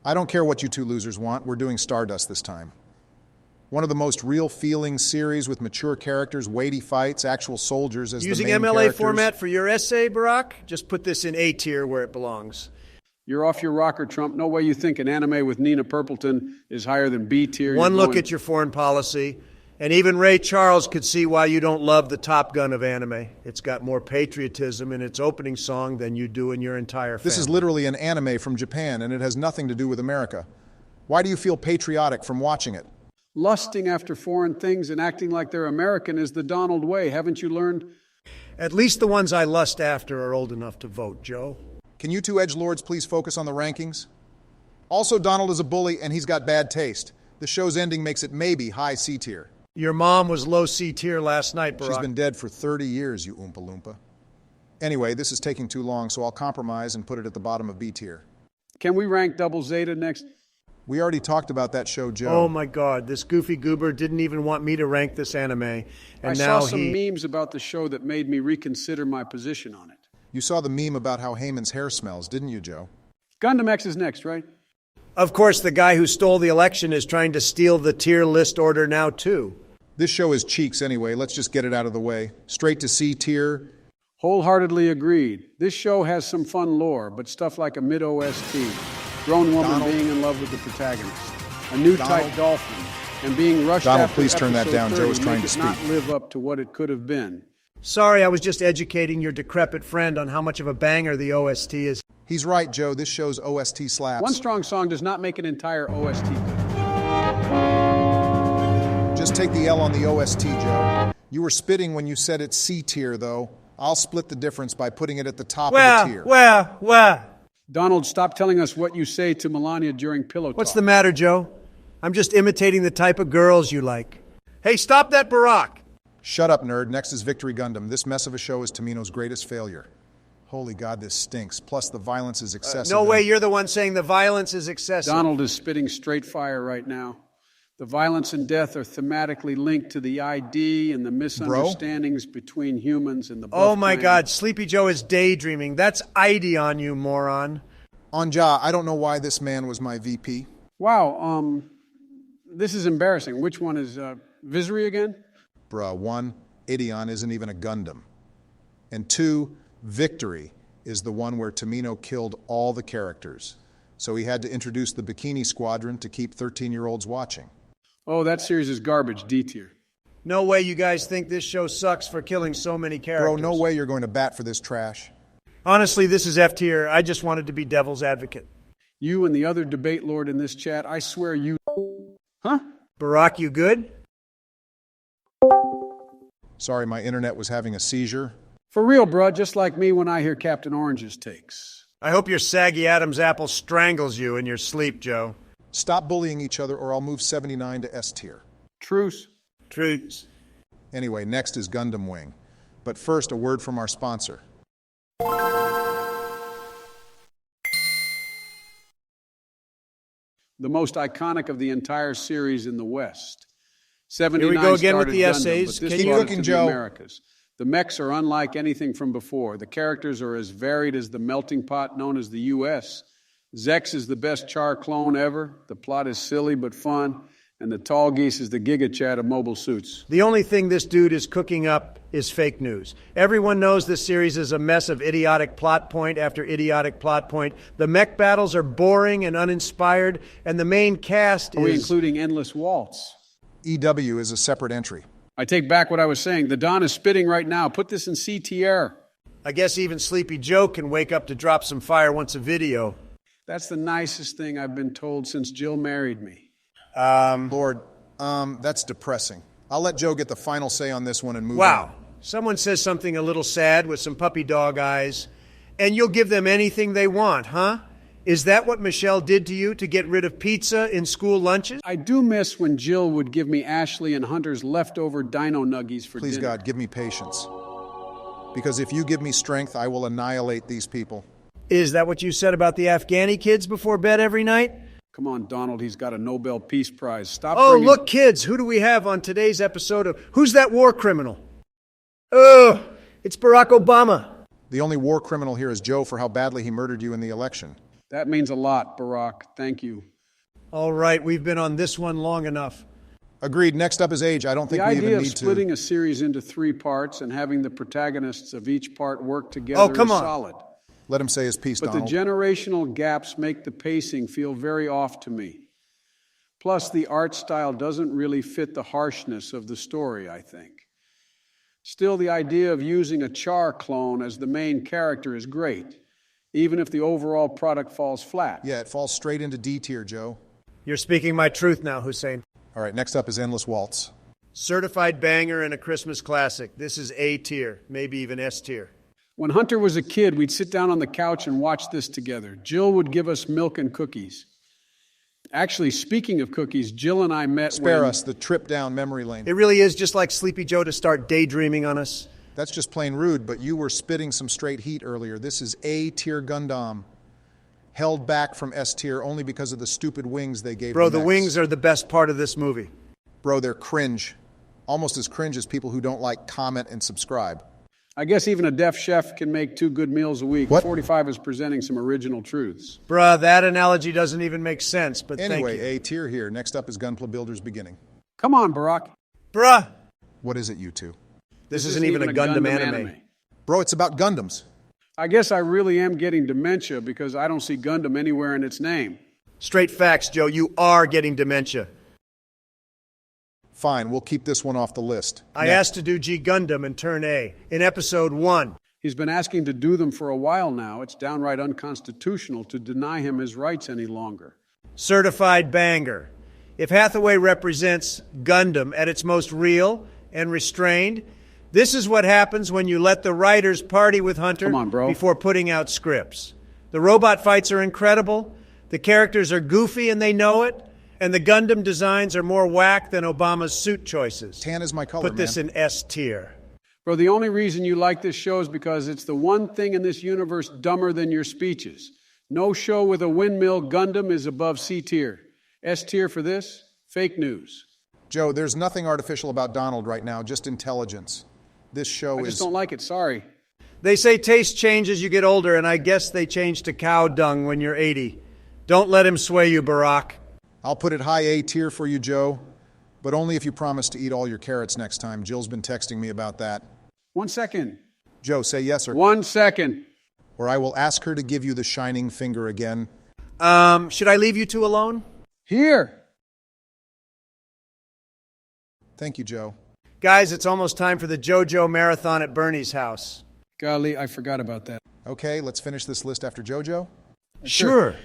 I don't care what you two losers want. We're doing Stardust this time. One of the most real-feeling series with mature characters, weighty fights, actual soldiers as the main Using characters. MLA format for your essay, Barack? Just put this in A tier where it belongs. You're off your rocker, Trump. No way you think an anime with Nina Purpleton is higher than B tier. One look at your foreign policy, and even Ray Charles could see why you don't love the Top Gun of anime. It's got more patriotism in its opening song than you do in your entire family. This is literally an anime from Japan, and it has nothing to do with America. Why do you feel patriotic from watching it? Lusting after foreign things and acting like they're American is the Donald way. Haven't you learned? At least the ones I lust after are old enough to vote, Joe. Can you two edgelords please focus on the rankings? Also, Donald is a bully, and he's got bad taste. The show's ending makes it maybe high C tier. Your mom was low C tier last night, Barack. She's been dead for 30 years, you Oompa Loompa. Anyway, this is taking too long, so I'll compromise and put it at the bottom of B tier. Can we rank Double Zeta next? We already talked about that show, Joe. Oh my God, this goofy goober didn't even want me to rank this anime. And I now saw some memes about the show that made me reconsider my position on it. You saw the meme about how Heyman's hair smells, didn't you, Joe? Gundam X is next, right? Of course, the guy who stole the election is trying to steal the tier list order now, too. This show is cheeks anyway. Let's just get it out of the way. Straight to C tier. Wholeheartedly agreed. This show has some fun lore, but stuff like a mid-OST, grown woman Donald. being in love with the protagonist, a new Donald. type dolphin, and being rushed Donald, after please turn that episode down. 30 Joe is trying make to it not speak. live up to what it could have been. Sorry, I was just educating your decrepit friend on how much of a banger the OST is. He's right, Joe. This show's OST slaps. One strong song does not make an entire OST good. Just take the L on the OST, Joe. You were spitting when you said it's C tier, though. I'll split the difference by putting it at the top of the tier. Well. Donald, stop telling us what you say to Melania during pillow talk. What's the matter, Joe? I'm just imitating the type of girls you like. Hey, stop that, Barack. Shut up, nerd. Next is Victory Gundam. This mess of a show is Tamino's greatest failure. Holy God, this stinks. Plus, the violence is excessive. No way, you're the one saying the violence is excessive. Donald is spitting straight fire right now. The violence and death are thematically linked to the ID and the misunderstandings between humans and the buff Oh my clan. God, Sleepy Joe is daydreaming. That's ID on you, moron. Anja, I don't know why this man was my VP. Wow, this is embarrassing. Which one is Visery again? Bruh, 1, Ideon isn't even a Gundam. And 2, Victory is the one where Tamino killed all the characters. So he had to introduce the Bikini Squadron to keep 13-year-olds watching. Oh, that series is garbage, D tier. No way you guys think this show sucks for killing so many characters. Bro, no way you're going to bat for this trash. Honestly, this is F tier. I just wanted to be devil's advocate. You and the other debate lord in this chat, I swear you... Huh? Barack, you good? Sorry, my internet was having a seizure. For real, bruh, just like me when I hear Captain Orange's takes. I hope your saggy Adam's apple strangles you in your sleep, Joe. Stop bullying each other or I'll move 79 to S tier. Truce. Truce. Anyway, next is Gundam Wing. But first, a word from our sponsor. The most iconic of the entire series in the West. Here 79 we go again with started the Gundam, essays. but this Can you- brought it Cooking, to the Joe. Americas. The mechs are unlike anything from before. The characters are as varied as the melting pot known as the U.S. Zex is the best Char clone ever. The plot is silly but fun. And the tall geese is the Giga Chad of mobile suits. The only thing this dude is cooking up is fake news. Everyone knows this series is a mess of idiotic plot point after idiotic plot point. The mech battles are boring and uninspired, and the main cast Are we is... including Endless Waltz? EW is a separate entry. I take back what I was saying. The Don is spitting right now. Put this in CTR. I guess even Sleepy Joe can wake up to drop some fire once a video. That's the nicest thing I've been told since Jill married me. Lord, that's depressing. I'll let Joe get the final say on this one and move on. Wow. Someone says something a little sad with some puppy dog eyes, and you'll give them anything they want, huh? Is that what Michelle did to you to get rid of pizza in school lunches? I do miss when Jill would give me Ashley and Hunter's leftover dino nuggies for Please, dinner. God, give me patience. Because if you give me strength, I will annihilate these people. Is that what you said about the Afghani kids before bed every night? Come on, Donald, he's got a Nobel Peace Prize. Stop Oh, bringing... look, kids, who do we have on today's episode of Who's That War Criminal? Oh, it's Barack Obama. The only war criminal here is Joe for how badly he murdered you in the election. That means a lot, Barack. Thank you. All right, we've been on this one long enough. Agreed. Next up is age. I don't think The we idea even of need splitting to. a series into 3 parts and having the protagonists of each part work together is come on. solid. Let him say his piece, But the Donald. generational gaps make the pacing feel very off to me. Plus, the art style doesn't really fit the harshness of the story, I think. Still, the idea of using a Char clone as the main character is great, even if the overall product falls flat. Yeah, it falls straight into D tier, Joe. You're speaking my truth now, Hussein. All right, next up is Endless Waltz. Certified banger and a Christmas classic. This is A tier, maybe even S tier. When Hunter was a kid, we'd sit down on the couch and watch this together. Jill would give us milk and cookies. Actually, speaking of cookies, Jill and I met Spare us the trip down memory lane. It really is just like Sleepy Joe to start daydreaming on us. That's just plain rude, but you were spitting some straight heat earlier. This is A tier Gundam, held back from S tier only because of the stupid wings they gave Bro, the the wings are the best part of this movie. Bro, they're cringe. Almost as cringe as people who don't like, comment, and subscribe. I guess even a deaf chef can make 2 good meals a week. What? 45 is presenting some original truths. Bruh, that analogy doesn't even make sense, but Anyway, thank you. A tier here. Next up is Gunpla Builder's Beginning. Come on, Barack. Bruh, What is it, you two? this isn't even a Gundam anime. Bro, it's about Gundams. I guess I really am getting dementia because I don't see Gundam anywhere in its name. Straight facts, Joe. You are getting dementia. Fine, we'll keep this one off the list. I Next. asked to do G Gundam and turn A in episode 1. He's been asking to do them for a while now. It's downright unconstitutional to deny him his rights any longer. Certified banger. If Hathaway represents Gundam at its most real and restrained, this is what happens when you let the writers party with Hunter Come on, bro. before putting out scripts. The robot fights are incredible, the characters are goofy and they know it, and the Gundam designs are more whack than Obama's suit choices. Tan is my color, Put this man. in S tier. Bro, the only reason you like this show is because it's the one thing in this universe dumber than your speeches. No show with a windmill Gundam is above C tier. S tier for this, fake news. Joe, there's nothing artificial about Donald right now, just intelligence. This show I is... just don't like it, sorry. They say taste changes as you get older, and I guess they change to cow dung when you're 80. Don't let him sway you, Barack. I'll put it high A tier for you, Joe, but only if you promise to eat all your carrots next time. Jill's been texting me about that. 1 second. Joe, say yes or... 1 second. Or I will ask her to give you the shining finger again. Should I leave you two alone? Here. Thank you, Joe. Guys, it's almost time for the JoJo marathon at Bernie's house. Golly, I forgot about that. Okay, let's finish this list after JoJo. Sure.